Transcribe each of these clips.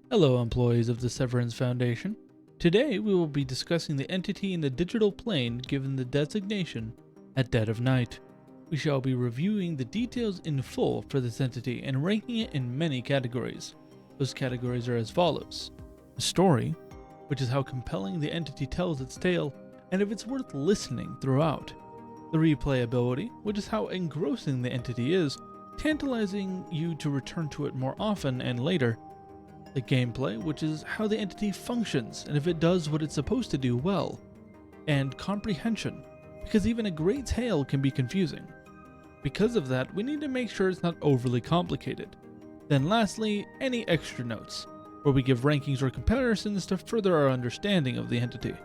Hello, employees of the Severance Foundation. Today we will be discussing the entity in the digital plane given the designation at dead of night. We shall be reviewing the details in full for this entity and ranking it in many categories. Those categories are as follows: the story, which is how compelling the entity tells its tale and if it's worth listening throughout. The replayability, which is how engrossing the entity is, tantalizing you to return to it more often and later. The gameplay, which is how the entity functions and if it does what it's supposed to do well. And comprehension, because even a great tale can be confusing. Because of that, we need to make sure it's not overly complicated. Then lastly, any extra notes, where we give rankings or comparisons to further our understanding of the entity.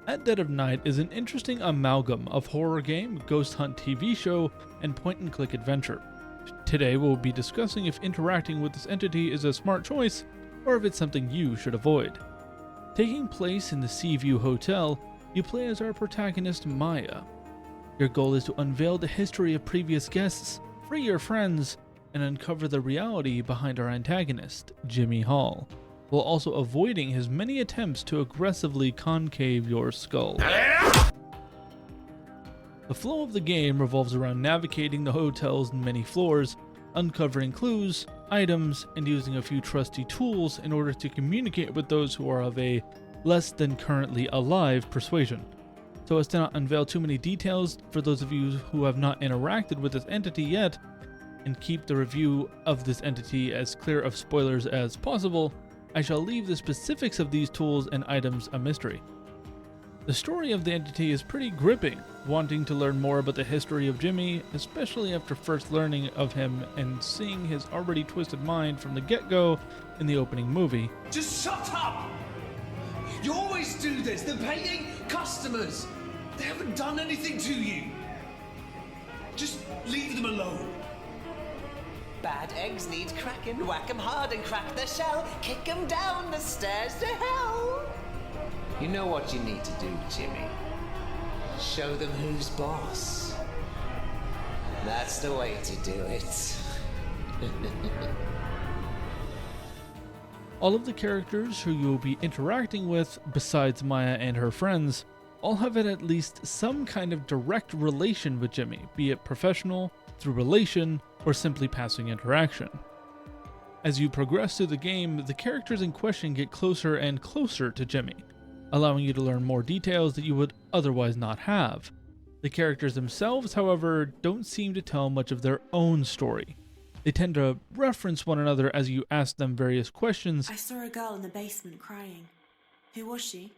At Dead of Night is an interesting amalgam of horror game, ghost hunt TV show, and point-and-click adventure. Today we'll be discussing if interacting with this entity is a smart choice, or if it's something you should avoid. Taking place in the Seaview Hotel, you play as our protagonist Maya. Your goal is to unveil the history of previous guests, free your friends, and uncover the reality behind our antagonist, Jimmy Hall, while also avoiding his many attempts to aggressively concave your skull. The flow of the game revolves around navigating the hotel's many floors, uncovering clues, items, and using a few trusty tools in order to communicate with those who are of a less than currently alive persuasion. So as to not unveil too many details for those of you who have not interacted with this entity yet, and keep the review of this entity as clear of spoilers as possible, I shall leave the specifics of these tools and items a mystery. The story of the entity is pretty gripping, wanting to learn more about the history of Jimmy, especially after first learning of him and seeing his already twisted mind from the get-go in the opening movie. Just shut up! You always do this. They're paying customers. They haven't done anything to you. Just leave them alone. Bad eggs need cracking. Whack 'em hard and crack the shell. Kick 'em down the stairs to hell. You know what you need to do, Jimmy. Show them who's boss. That's the way to do it. All of the characters who you will be interacting with, besides Maya and her friends, all have at least some kind of direct relation with Jimmy, be it professional, through relation, or simply passing interaction. As you progress through the game, the characters in question get closer and closer to Jimmy, allowing you to learn more details that you would otherwise not have. The characters themselves, however, don't seem to tell much of their own story. They tend to reference one another as you ask them various questions. I saw a girl in the basement crying. Who was she?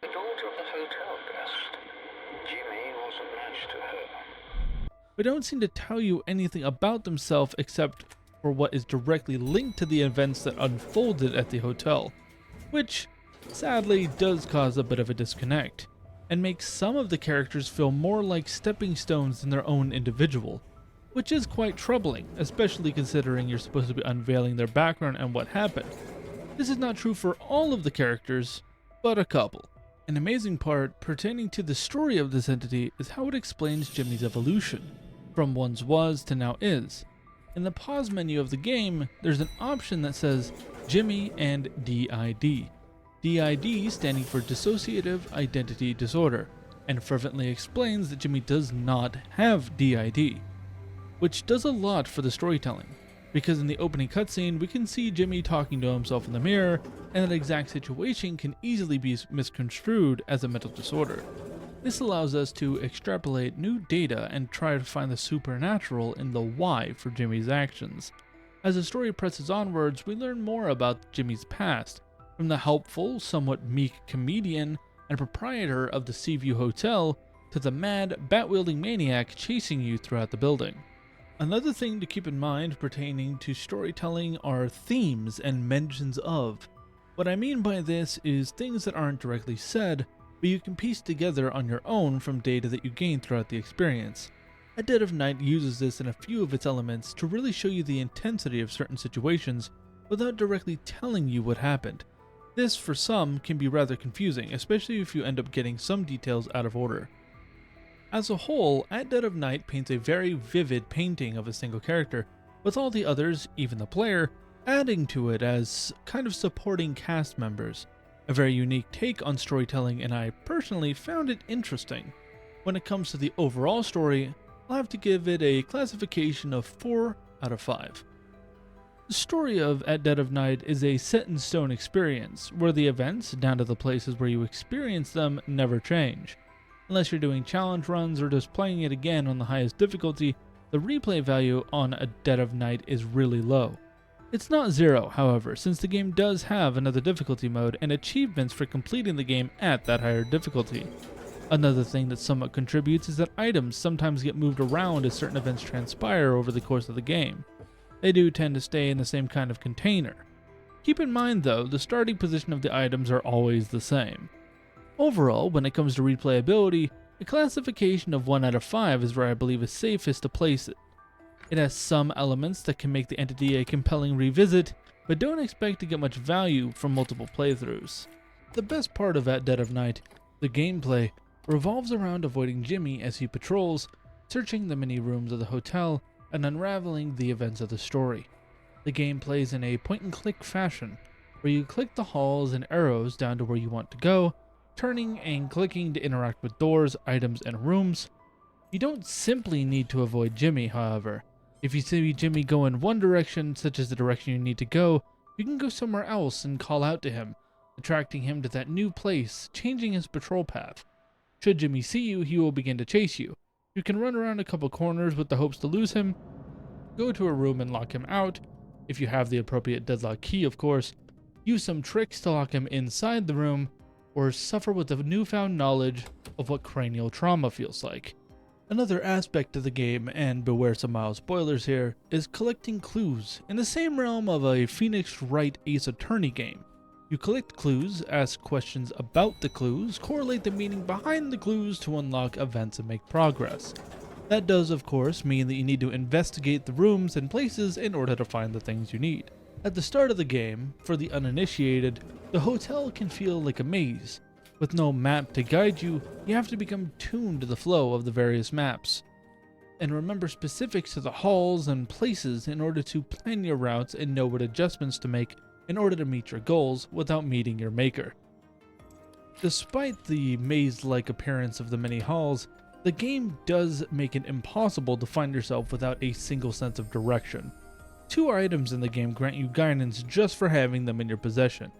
The daughter of the hotel guest. Jimmy was a match to her. But don't seem to tell you anything about themselves except for what is directly linked to the events that unfolded at the hotel, which sadly does cause a bit of a disconnect, and makes some of the characters feel more like stepping stones than their own individual, which is quite troubling, especially considering you're supposed to be unveiling their background and what happened. This is not true for all of the characters, but a couple. An amazing part pertaining to the story of this entity is how it explains Jimmy's evolution, from once was to now is. In the pause menu of the game, there's an option that says Jimmy and DID. DID standing for Dissociative Identity Disorder, and fervently explains that Jimmy does not have DID, which does a lot for the storytelling, because in the opening cutscene we can see Jimmy talking to himself in the mirror, and that exact situation can easily be misconstrued as a mental disorder. This allows us to extrapolate new data and try to find the supernatural in the why for Jimmy's actions. As the story presses onwards, we learn more about Jimmy's past, from the helpful, somewhat meek comedian and proprietor of the Seaview Hotel to the mad, bat-wielding maniac chasing you throughout the building. Another thing to keep in mind pertaining to storytelling are themes and mentions of. What I mean by this is things that aren't directly said, but you can piece together on your own from data that you gain throughout the experience. At Dead of Night uses this in a few of its elements to really show you the intensity of certain situations without directly telling you what happened. This, for some, can be rather confusing, especially if you end up getting some details out of order. As a whole, At Dead of Night paints a very vivid painting of a single character, with all the others, even the player, adding to it as kind of supporting cast members. A very unique take on storytelling, and I personally found it interesting. When it comes to the overall story, I'll have to give it a classification of 4 out of 5. The story of At Dead of Night is a set-in-stone experience, where the events, down to the places where you experience them, never change. Unless you're doing challenge runs or just playing it again on the highest difficulty, the replay value on At Dead of Night is really low. It's not zero, however, since the game does have another difficulty mode and achievements for completing the game at that higher difficulty. Another thing that somewhat contributes is that items sometimes get moved around as certain events transpire over the course of the game. They do tend to stay in the same kind of container. Keep in mind though, the starting position of the items are always the same. Overall, when it comes to replayability, a classification of 1 out of 5 is where I believe is safest to place it. It has some elements that can make the entity a compelling revisit, but don't expect to get much value from multiple playthroughs. The best part of At Dead of Night, the gameplay, revolves around avoiding Jimmy as he patrols, searching the many rooms of the hotel, and unraveling the events of the story. The game plays in a point-and-click fashion, where you click the halls and arrows down to where you want to go, turning and clicking to interact with doors, items, and rooms. You don't simply need to avoid Jimmy, however. If you see Jimmy go in one direction, such as the direction you need to go, you can go somewhere else and call out to him, attracting him to that new place, changing his patrol path. Should Jimmy see you, he will begin to chase you. You can run around a couple corners with the hopes to lose him, go to a room and lock him out, if you have the appropriate deadlock key of course, use some tricks to lock him inside the room, or suffer with the newfound knowledge of what cranial trauma feels like. Another aspect of the game, and beware some mild spoilers here, is collecting clues, in the same realm of a Phoenix Wright Ace Attorney game. You collect clues, ask questions about the clues, correlate the meaning behind the clues to unlock events and make progress. That does of course mean that you need to investigate the rooms and places in order to find the things you need. At the start of the game, for the uninitiated, the hotel can feel like a maze. With no map to guide you, you have to become tuned to the flow of the various maps, and remember specifics to the halls and places in order to plan your routes and know what adjustments to make in order to meet your goals without meeting your maker. Despite the maze-like appearance of the many halls, the game does make it impossible to find yourself without a single sense of direction. 2 items in the game grant you guidance just for having them in your possession,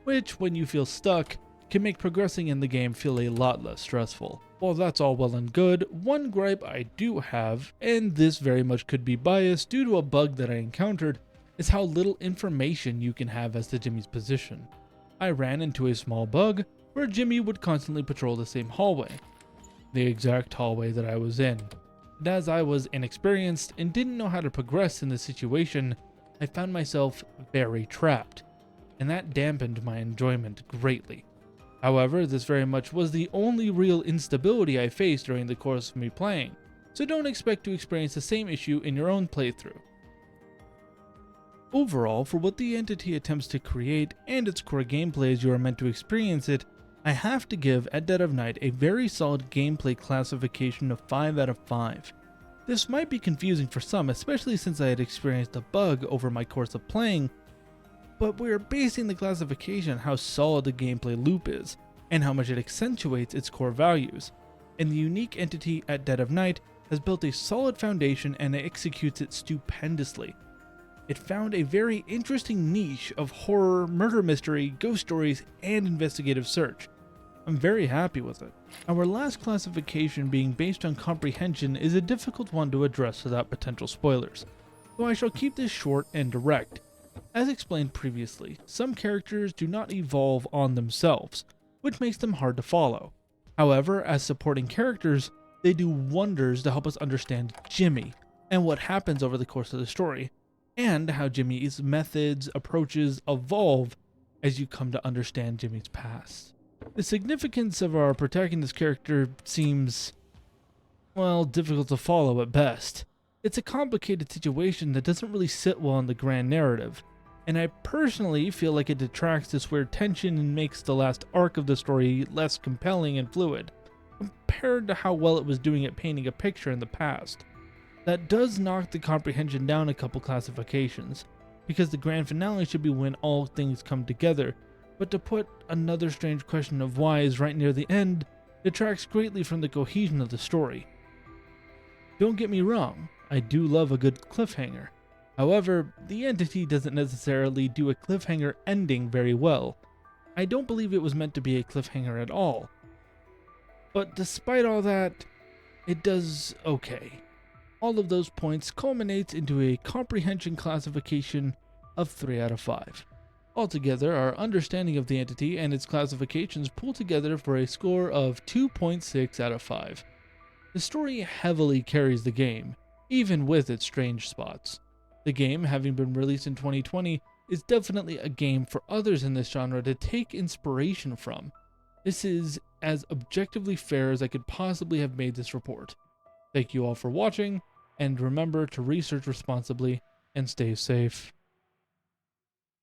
which, when you feel stuck, can make progressing in the game feel a lot less stressful. While that's all well and good, one gripe I do have, and this very much could be biased due to a bug that I encountered, is how little information you can have as to Jimmy's position. I ran into a small bug where Jimmy would constantly patrol the same hallway, the exact hallway that I was in. And as I was inexperienced and didn't know how to progress in the situation, I found myself very trapped, and that dampened my enjoyment greatly. However, this very much was the only real instability I faced during the course of me playing, so don't expect to experience the same issue in your own playthrough. Overall, for what the entity attempts to create and its core gameplay as you are meant to experience it, I have to give At Dead of Night a very solid gameplay classification of 5 out of 5. This might be confusing for some, especially since I had experienced a bug over my course of playing, but we are basing the classification on how solid the gameplay loop is, and how much it accentuates its core values. And the unique entity At Dead of Night has built a solid foundation and executes it stupendously. It found a very interesting niche of horror, murder mystery, ghost stories, and investigative search. I'm very happy with it. Our last classification, being based on comprehension, is a difficult one to address without potential spoilers, so I shall keep this short and direct. As explained previously, some characters do not evolve on themselves, which makes them hard to follow. However, as supporting characters, they do wonders to help us understand Jimmy, and what happens over the course of the story, and how Jimmy's methods, approaches evolve as you come to understand Jimmy's past. The significance of our protagonist character seems, well, difficult to follow at best. It's a complicated situation that doesn't really sit well in the grand narrative, and I personally feel like it detracts this weird tension and makes the last arc of the story less compelling and fluid, compared to how well it was doing at painting a picture in the past. That does knock the comprehension down a couple classifications, because the grand finale should be when all things come together, but to put another strange question of whys right near the end detracts greatly from the cohesion of the story. Don't get me wrong, I do love a good cliffhanger. However, the entity doesn't necessarily do a cliffhanger ending very well. I don't believe it was meant to be a cliffhanger at all. But despite all that, it does okay. All of those points culminates into a comprehension classification of 3 out of 5. Altogether, our understanding of the entity and its classifications pull together for a score of 2.6 out of 5. The story heavily carries the game, even with its strange spots. The game, having been released in 2020, is definitely a game for others in this genre to take inspiration from. This is as objectively fair as I could possibly have made this report. Thank you all for watching, and remember to research responsibly and stay safe.